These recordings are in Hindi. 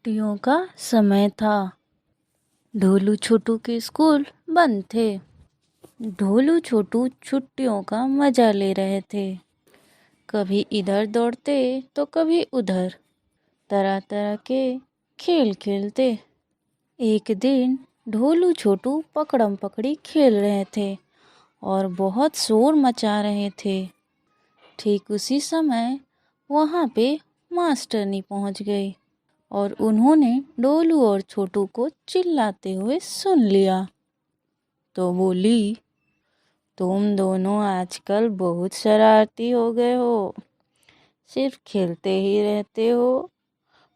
छुट्टियों का समय था। ढोलू छोटू के स्कूल बंद थे। ढोलू छोटू छुट्टियों का मजा ले रहे थे। कभी इधर दौड़ते तो कभी उधर, तरह तरह के खेल खेलते। एक दिन ढोलू छोटू पकड़म पकड़ी खेल रहे थे और बहुत शोर मचा रहे थे। ठीक उसी समय वहाँ पे मास्टरनी पहुँच गई और उन्होंने ढोलू और छोटू को चिल्लाते हुए सुन लिया। तो बोली, तुम दोनों आजकल बहुत शरारती हो गए हो। सिर्फ खेलते ही रहते हो,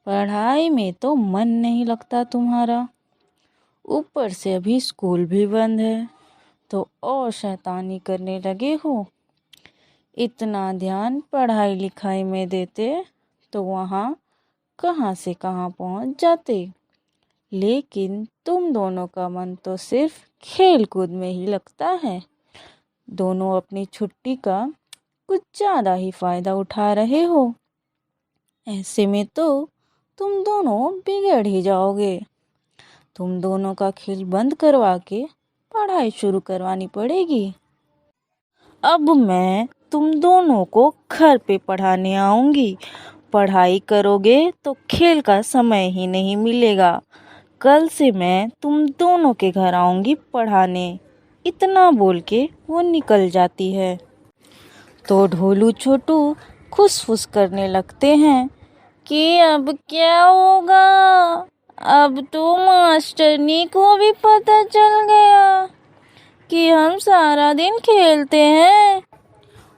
पढ़ाई में तो मन नहीं लगता तुम्हारा। ऊपर से अभी स्कूल भी बंद है तो और शैतानी करने लगे हो। इतना ध्यान पढ़ाई लिखाई में देते तो वहाँ कहाँ से कहाँ पहुँच जाते। लेकिन तुम दोनों का मन तो सिर्फ खेल कूद में ही लगता है। दोनों अपनी छुट्टी का कुछ ज़्यादा ही फ़ायदा उठा रहे हो। ऐसे में तो तुम दोनों बिगड़ ही जाओगे। तुम दोनों का खेल बंद करवा के पढ़ाई शुरू करवानी पड़ेगी। अब मैं तुम दोनों को घर पे पढ़ाने आऊँगी। पढ़ाई करोगे तो खेल का समय ही नहीं मिलेगा। कल से मैं तुम दोनों के घर आऊँगी पढ़ाने। इतना बोल के वो निकल जाती है। तो ढोलू छोटू खुसफुस करने लगते हैं कि अब क्या होगा। अब तो मास्टरनी को भी पता चल गया कि हम सारा दिन खेलते हैं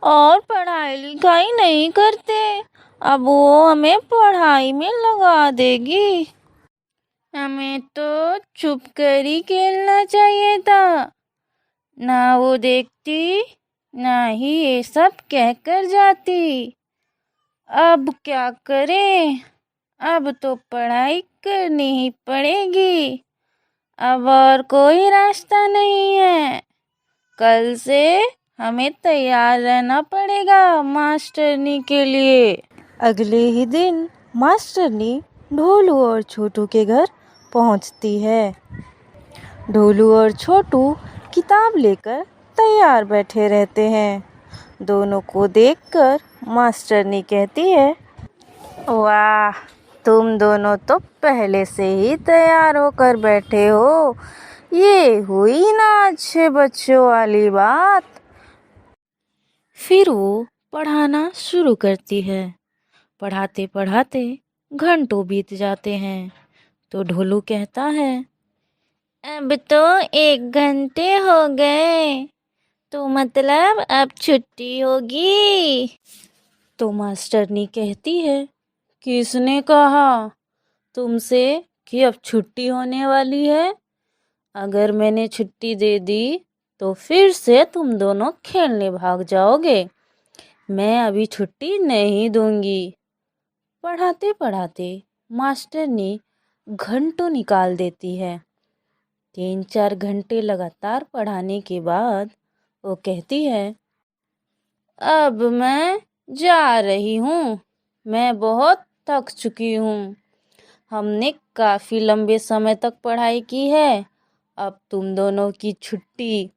और पढ़ाई लिखाई नहीं करते। अब वो हमें पढ़ाई में लगा देगी। हमें तो चुप कर ही खेलना चाहिए था। ना वो देखती, ना ही ये सब कहकर जाती। अब क्या करें? अब तो पढ़ाई करनी ही पड़ेगी। अब और कोई रास्ता नहीं है। कल से हमें तैयार रहना पड़ेगा मास्टरनी के लिए। अगले ही दिन मास्टरनी ढोलू और छोटू के घर पहुंचती है। ढोलू और छोटू किताब लेकर तैयार बैठे रहते हैं। दोनों को देखकर मास्टरनी कहती है, वाह, तुम दोनों तो पहले से ही तैयार होकर बैठे हो। ये हुई ना अच्छे बच्चों वाली बात। फिर वो पढ़ाना शुरू करती है। पढ़ाते पढ़ाते घंटों बीत जाते हैं। तो ढोलू कहता है, अब तो 1 घंटे हो गए, तो मतलब अब छुट्टी होगी। तो मास्टरनी कहती है, किसने कहा तुमसे कि अब छुट्टी होने वाली है? अगर मैंने छुट्टी दे दी तो फिर से तुम दोनों खेलने भाग जाओगे। मैं अभी छुट्टी नहीं दूंगी। पढ़ाते पढ़ाते मास्टरनी घंटों निकाल देती है। 3-4 घंटे लगातार पढ़ाने के बाद वो कहती है, अब मैं जा रही हूँ। मैं बहुत थक चुकी हूँ। हमने काफ़ी लंबे समय तक पढ़ाई की है। अब तुम दोनों की छुट्टी।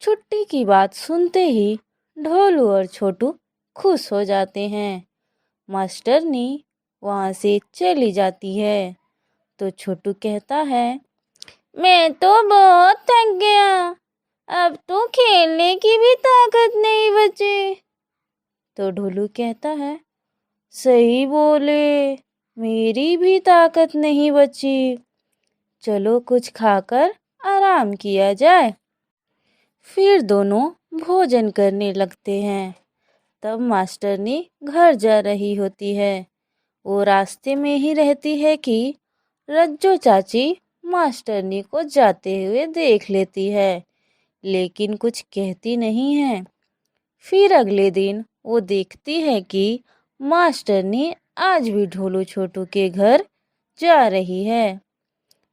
छुट्टी की बात सुनते ही ढोलू और छोटू खुश हो जाते हैं। मास्टरनी वहाँ से चली जाती है। तो छोटू कहता है, मैं तो बहुत थक गया। अब तो खेलने की भी ताकत नहीं बची। तो ढोलू कहता है, सही बोले, मेरी भी ताकत नहीं बची। चलो कुछ खाकर आराम किया जाए। फिर दोनों भोजन करने लगते हैं। तब मास्टरनी घर जा रही होती है। वो रास्ते में ही रहती है कि रज्जो चाची मास्टरनी को जाते हुए देख लेती है, लेकिन कुछ कहती नहीं है। फिर अगले दिन वो देखती है कि मास्टरनी आज भी ढोलू छोटू के घर जा रही है।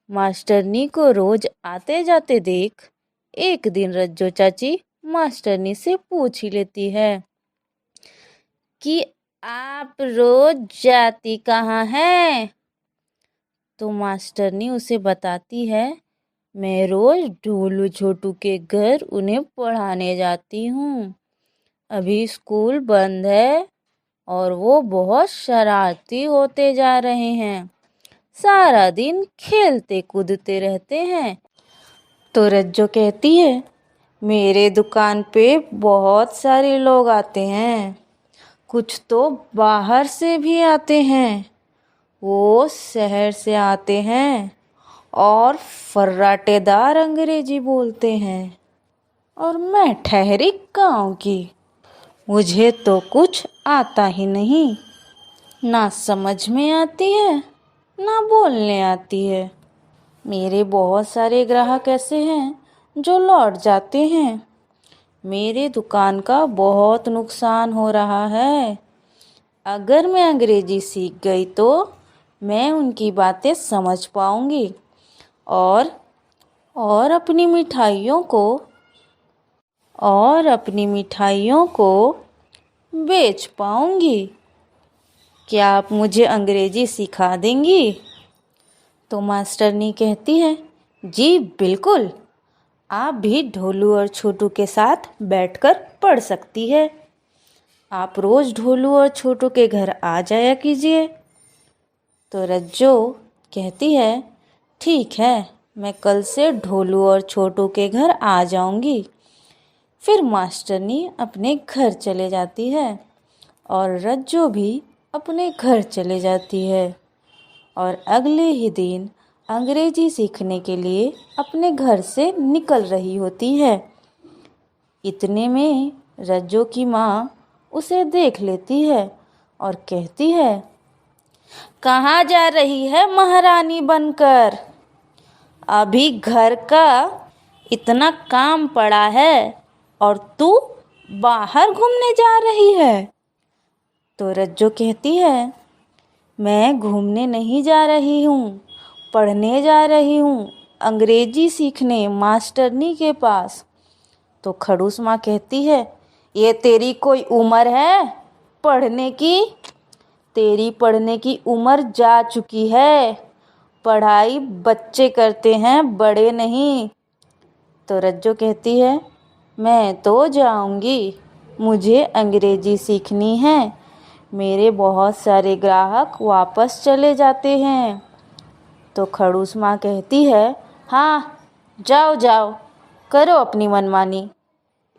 मास्टरनी को रोज आते जाते देख एक दिन रज्जो चाची मास्टरनी से पूछ ही लेती है कि आप रोज जाती कहाँ हैं? तो मास्टरनी उसे बताती है, मैं रोज ढोलू छोटू के घर उन्हें पढ़ाने जाती हूँ। अभी स्कूल बंद है और वो बहुत शरारती होते जा रहे हैं। सारा दिन खेलते कूदते रहते हैं। तो रज्जो कहती है, मेरे दुकान पे बहुत सारे लोग आते हैं, कुछ तो बाहर से भी आते हैं। वो शहर से आते हैं और फर्राटेदार अंग्रेजी बोलते हैं और मैं ठहरी गाँव की। मुझे तो कुछ आता ही नहीं, ना समझ में आती है ना बोलने आती है। मेरे बहुत सारे ग्राहक ऐसे हैं जो लौट जाते हैं। मेरे दुकान का बहुत नुकसान हो रहा है। अगर मैं अंग्रेजी सीख गई तो मैं उनकी बातें समझ पाऊंगी और और अपनी मिठाइयों को बेच पाऊंगी। क्या आप मुझे अंग्रेजी सिखा देंगी? तो मास्टरनी कहती है, जी बिल्कुल, आप भी ढोलू और छोटू के साथ बैठकर पढ़ सकती है। आप रोज ढोलू और छोटू के घर आ जाया कीजिए। तो रज्जो कहती है, ठीक है, मैं कल से ढोलू और छोटू के घर आ जाऊंगी। फिर मास्टरनी अपने घर चले जाती है और रज्जो भी अपने घर चले जाती है और अगले ही दिन अंग्रेजी सीखने के लिए अपने घर से निकल रही होती है। इतने में रज्जो की माँ उसे देख लेती है और कहती है, कहाँ जा रही है महारानी बनकर? अभी घर का इतना काम पड़ा है और तू बाहर घूमने जा रही है। तो रज्जो कहती है, मैं घूमने नहीं जा रही हूँ, पढ़ने जा रही हूँ, अंग्रेजी सीखने मास्टरनी के पास। तो खड़ूस माँ कहती है, ये तेरी कोई उम्र है पढ़ने की? तेरी पढ़ने की उम्र जा चुकी है। पढ़ाई बच्चे करते हैं, बड़े नहीं। तो रज्जो कहती है, मैं तो जाऊंगी, मुझे अंग्रेजी सीखनी है। मेरे बहुत सारे ग्राहक वापस चले जाते हैं। तो खड़ूस माँ कहती है, हाँ जाओ जाओ, करो अपनी मनमानी।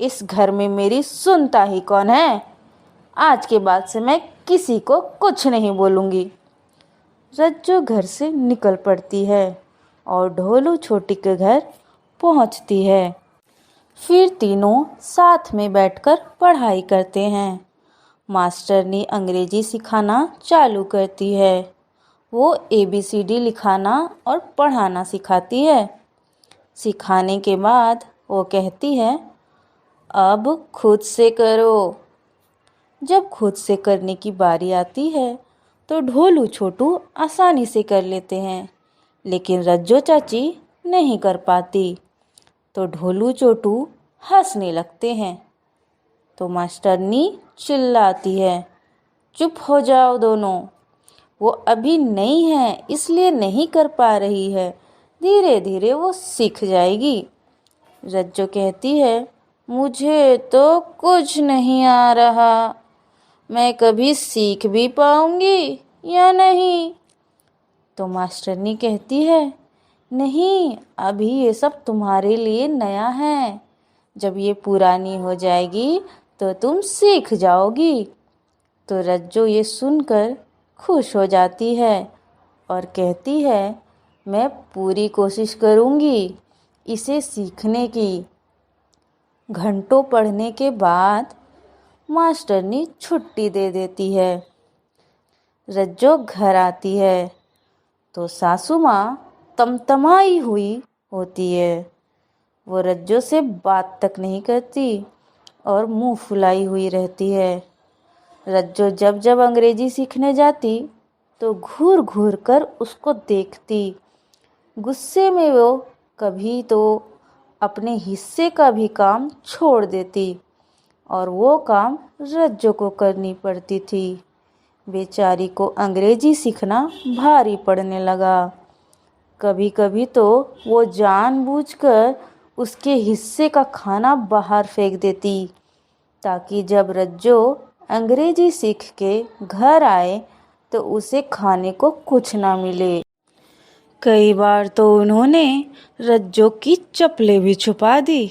इस घर में मेरी सुनता ही कौन है? आज के बाद से मैं किसी को कुछ नहीं बोलूँगी। रज्जो घर से निकल पड़ती है और ढोलू छोटी के घर पहुँचती है। फिर तीनों साथ में बैठकर पढ़ाई करते हैं। मास्टरनी अंग्रेजी सिखाना चालू करती है। वो ABCD लिखाना और पढ़ाना सिखाती है। सिखाने के बाद वो कहती है, अब खुद से करो। जब खुद से करने की बारी आती है तो ढोलू छोटू आसानी से कर लेते हैं, लेकिन रज्जो चाची नहीं कर पाती। तो ढोलू छोटू हंसने लगते हैं। तो मास्टरनी चिल्लाती है, चुप हो जाओ दोनों, वो अभी नई है इसलिए नहीं कर पा रही है, धीरे धीरे वो सीख जाएगी। रज्जो कहती है, मुझे तो कुछ नहीं आ रहा, मैं कभी सीख भी पाऊंगी या नहीं? तो मास्टरनी कहती है, नहीं, अभी ये सब तुम्हारे लिए नया है, जब ये पुरानी हो जाएगी तो तुम सीख जाओगी। तो रज्जो ये सुनकर खुश हो जाती है और कहती है, मैं पूरी कोशिश करूँगी इसे सीखने की। घंटों पढ़ने के बाद मास्टरनी छुट्टी दे देती है। रज्जो घर आती है तो सासू माँ तमतमाई हुई होती है। वो रज्जो से बात तक नहीं करती और मुंह फुलाई हुई रहती है। रज्जो जब जब अंग्रेजी सीखने जाती तो घूर घूर कर उसको देखती। गुस्से में वो कभी तो अपने हिस्से का भी काम छोड़ देती और वो काम रज्जो को करनी पड़ती थी। बेचारी को अंग्रेजी सीखना भारी पड़ने लगा। कभी कभी तो वो जानबूझकर उसके हिस्से का खाना बाहर फेंक देती, ताकि जब रज्जो अंग्रेजी सीख के घर आए तो उसे खाने को कुछ ना मिले। कई बार तो उन्होंने रज्जो की चप्पलें भी छुपा दी,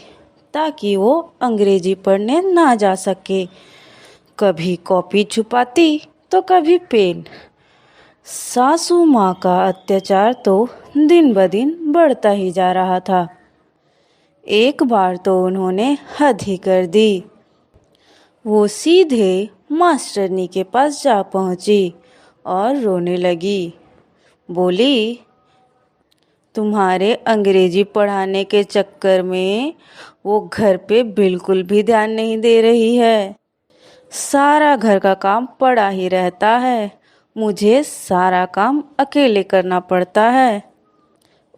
ताकि वो अंग्रेजी पढ़ने ना जा सके। कभी कॉपी छुपाती तो कभी पेन। सासू माँ का अत्याचार तो दिन ब दिन बढ़ता ही जा रहा था। एक बार तो उन्होंने हद ही कर दी। वो सीधे मास्टरनी के पास जा पहुंची और रोने लगी। बोली, तुम्हारे अंग्रेजी पढ़ाने के चक्कर में वो घर पे बिल्कुल भी ध्यान नहीं दे रही है। सारा घर का काम पड़ा ही रहता है। मुझे सारा काम अकेले करना पड़ता है।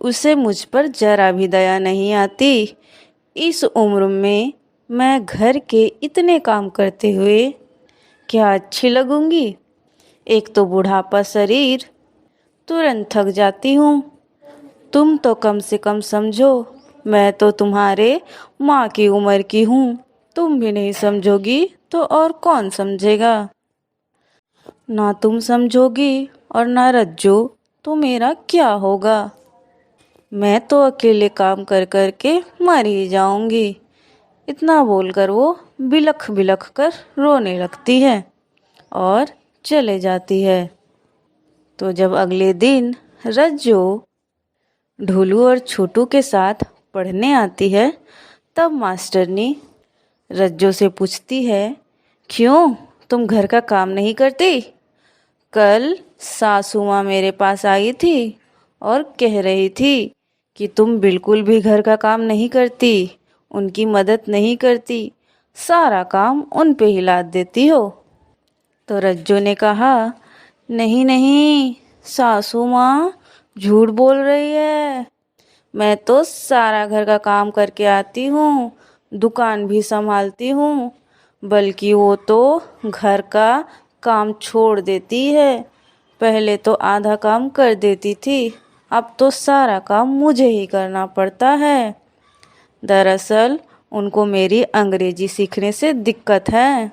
उसे मुझ पर जरा भी दया नहीं आती। इस उम्र में मैं घर के इतने काम करते हुए क्या अच्छी लगूंगी? एक तो बुढ़ापा शरीर, तुरंत थक जाती हूँ। तुम तो कम से कम समझो, मैं तो तुम्हारे माँ की उम्र की हूँ। तुम भी नहीं समझोगी तो और कौन समझेगा? ना तुम समझोगी और ना रज्जो, तो मेरा क्या होगा? मैं तो अकेले काम कर कर के मर ही जाऊंगी। इतना बोलकर वो बिलख बिलख कर रोने लगती है और चले जाती है। तो जब अगले दिन रज्जो ढोलू और छोटू के साथ पढ़ने आती है, तब मास्टरनी रज्जो से पूछती है, क्यों तुम घर का काम नहीं करती? कल सासू माँ मेरे पास आई थी और कह रही थी कि तुम बिल्कुल भी घर का काम नहीं करती, उनकी मदद नहीं करती, सारा काम उन पे ही लाद देती हो। तो रज्जो ने कहा, नहीं नहीं सासू माँ झूठ बोल रही है। मैं तो सारा घर का काम करके आती हूँ, दुकान भी संभालती हूँ, बल्कि वो तो घर का काम छोड़ देती है। पहले तो आधा काम कर देती थी, अब तो सारा काम मुझे ही करना पड़ता है। दरअसल उनको मेरी अंग्रेजी सीखने से दिक्कत है।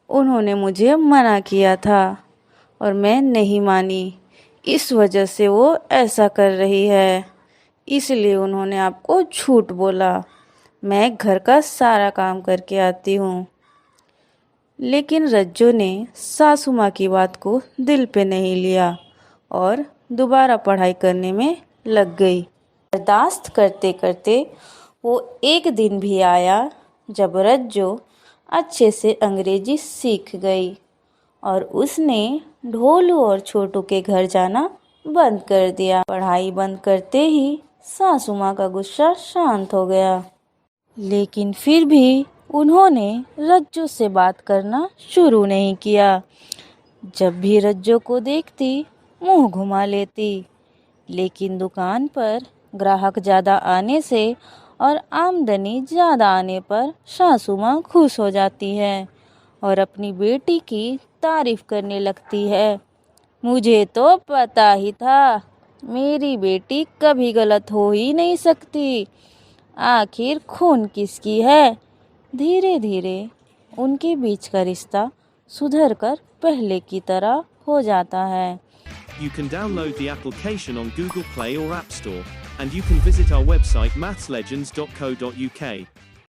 उन्होंने मुझे मना किया था और मैं नहीं मानी। इस वजह से वो ऐसा कर रही है। इसलिए उन्होंने आपको झूठ बोला। मैं घर का सारा काम करके आती हूँ। लेकिन रज्जो ने सासू माँ की बात को दिल पे नहीं लिया और दोबारा पढ़ाई करने में लग गई। बर्दाश्त करते करते वो एक दिन भी आया जब रज्जो अच्छे से अंग्रेजी सीख गई और उसने ढोलू और छोटू के घर जाना बंद कर दिया। पढ़ाई बंद करते ही सासू माँ का गुस्सा शांत हो गया। लेकिन फिर भी उन्होंने रज्जो से बात करना शुरू नहीं किया। जब भी रज्जो को देखती मुंह घुमा लेती। लेकिन दुकान पर ग्राहक ज़्यादा आने से और आमदनी ज़्यादा आने पर सासू माँ खुश हो जाती है और अपनी बेटी की तारीफ करने लगती है। मुझे तो पता ही था, मेरी बेटी कभी गलत हो ही नहीं सकती। आखिर खून किसकी है? धीरे धीरे उनके बीच का रिश्ता सुधर कर पहले की तरह हो जाता है। You can download the application on Google Play or App Store, and you can visit our website mathslegends.co.uk.